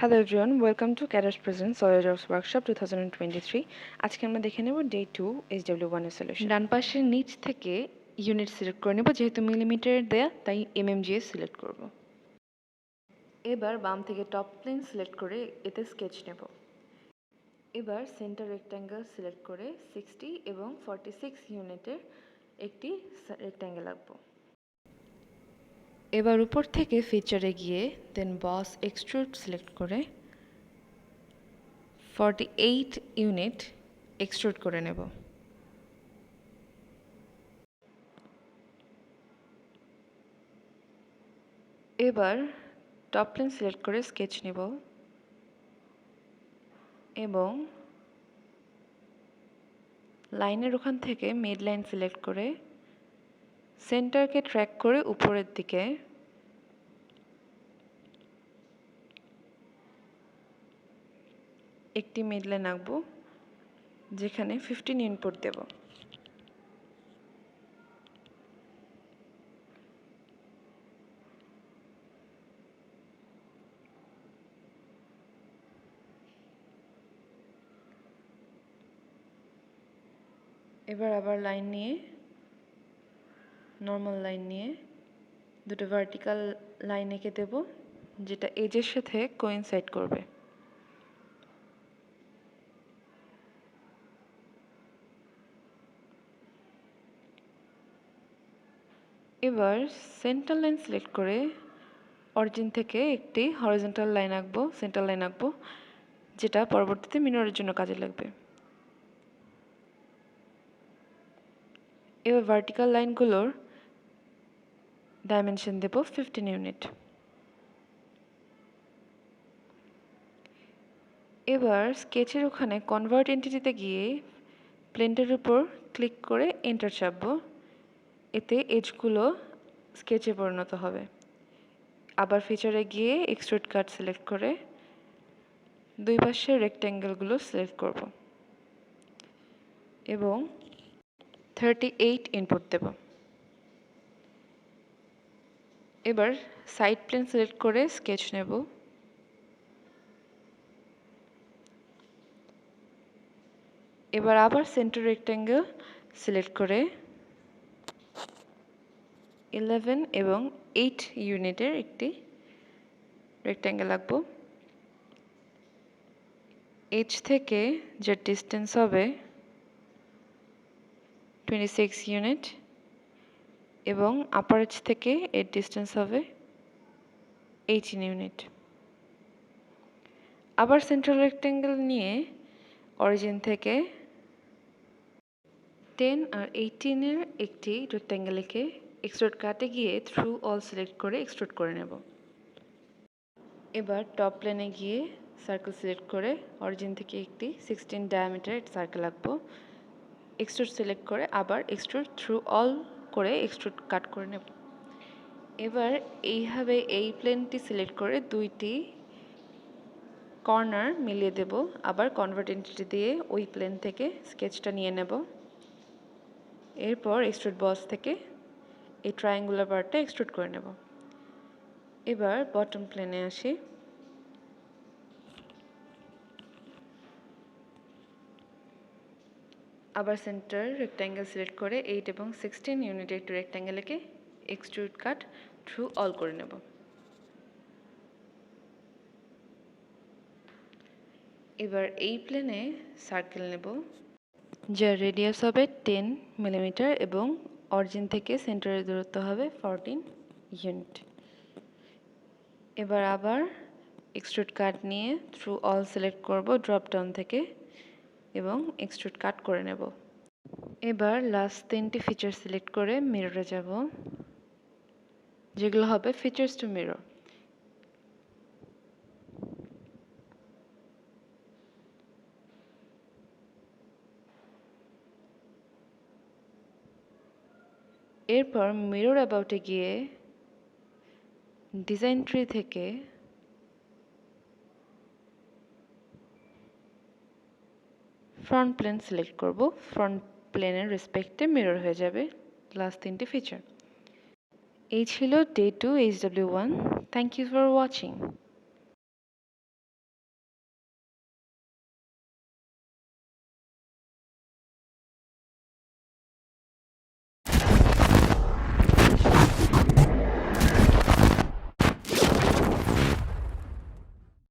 Hello everyone, welcome to CADers present Solidworks Workshop 2023. আজকে আমরা দেখে নেব ডে 2 HW1 এর সলিউশন। ডান পাশের নিচ থেকে ইউনিট সিলেক্ট করে নেব, যেহেতু মিলিমিটার দেয়া তাই mmGS সিলেক্ট করব। এবার বাম থেকে টপ প্লেন সিলেক্ট করে এতে স্কেচ নেব। এবার সেন্টার রেক্ট্যাঙ্গেল সিলেক্ট করে 60 এবং 46 ইউনিটের একটি রেক্ট্যাঙ্গেল আঁকব। এবার উপর থেকে ফিচারে গিয়ে দেন বস এক্সট্রুড সিলেক্ট করে 48 ইউনিট এক্সট্রুড করে নেব। এবার টপ প্লেন সিলেক্ট করে স্কেচ নেব এবং লাইনের ওখান থেকে মিড লাইন সিলেক্ট করে সেন্টারকে ট্র্যাক করে উপরের দিকে একটি মিড লাইন আঁকব, যেখানে 15 ইনপুট দেব। এবার আবার লাইন নিয়ে নর্মাল লাইন নিয়ে দুটো ভার্টিক্যাল লাইন এঁকে দেব, যেটা এজের সাথে কোইনসাইড করবে। এবার সেন্টার লাইন সিলেক্ট করে অরিজিন থেকে একটি হরিজন্টাল লাইন আঁকবো, সেন্টার লাইন আঁকবো, যেটা পরবর্তীতে মিররের জন্য কাজে লাগবে। এবার ভার্টিক্যাল লাইনগুলোর ডাইমেনশন দেব 15 ইউনিট। এবার স্কেচের ওখানে কনভার্ট এন্টিটিতে গিয়ে প্লেনটার উপর ক্লিক করে এন্টার চাপবো, এতে এজগুলো স্কেচে পরিণত হবে। আবার ফিচারে গিয়ে এক্সট্রুড কাট সিলেক্ট করে দুই পাশের রেক্ট্যাঙ্গেলগুলো সিলেক্ট করব এবং 38 ইনপুট দেব। এবার সাইড প্লেন সিলেক্ট করে স্কেচ নেব। এবার আবার সেন্টার রেক্ট্যাঙ্গেল সিলেক্ট করে 11 এবং 8 ইউনিটের একটি রেক্ট্যাঙ্গেল আঁকবো। এজ থেকে যে ডিস্টেন্স হবে 26 ইউনিট এবং আপার এজ থেকে এর ডিস্টেন্স হবে 18 ইউনিট। আবার সেন্ট্রাল রেক্ট্যাঙ্গেল নিয়ে অরিজিন থেকে 10 আর 18 এর একটি রেক্ট্যাঙ্গেল এঁকে এক্সট্রুড কাটে গিয়ে থ্রু অল সিলেক্ট করে এক্সট্রুড করে নেব। এবার টপ প্লেনে গিয়ে সার্কেল সিলেক্ট করে অরিজিন থেকে একটি 16 ডায়ামিটার সার্কেল আঁকবো। এক্সট্রুড সিলেক্ট করে আবার এক্সট্রুড থ্রু অল করে এক্সট্রুড কাট করে নেব। এবার এইভাবে এই প্লেনটি সিলেক্ট করে দুইটি কর্নার মিলিয়ে দেব। আবার কনভার্ট এন্টিটি দিয়ে ওই প্লেন থেকে স্কেচটা নিয়ে নেব। এরপর এক্সট্রুড বস থেকে এই ট্রায়াঙ্গুলার পার্টটা এক্সট্রুড করে নেব। এবার বটম প্লেনে আসি। আবার সেন্টার রেক্ট্যাঙ্গেল সিলেক্ট করে 8 এবং 16 ইউনিটের একটি রেক্ট্যাঙ্গেল এঁকে এক্সট্রুড কাট থ্রু অল করে নেব। এবার এই প্লেনে সার্কেল নেব, যার রেডিয়াস হবে 10 মিলিমিটার এবং অরিজিন থেকে সেন্টারের দূরত্ব হবে 14 ইউনিট। এবার আবার এক্সট্রুড কাট নিয়ে থ্রু অল সিলেক্ট করব ড্রপ ডাউন থেকে এবং এক্সট্রুড কাট করে নেব। এবার লাস্ট 3টি ফিচার সিলেক্ট করে মিররে যাব, যেগুলো হবে ফিচার্স টু মিরর। এরপর মিরর অ্যাবাউটে গিয়ে ডিজাইন ট্রি থেকে ফ্রন্ট প্লেন সিলেক্ট করব। ফ্রন্ট প্লেনের রেসপেক্টে মিরর হয়ে যাবে লাস্ট 3টি ফিচার। এই ছিল day 2 HW1। Thank you for watching.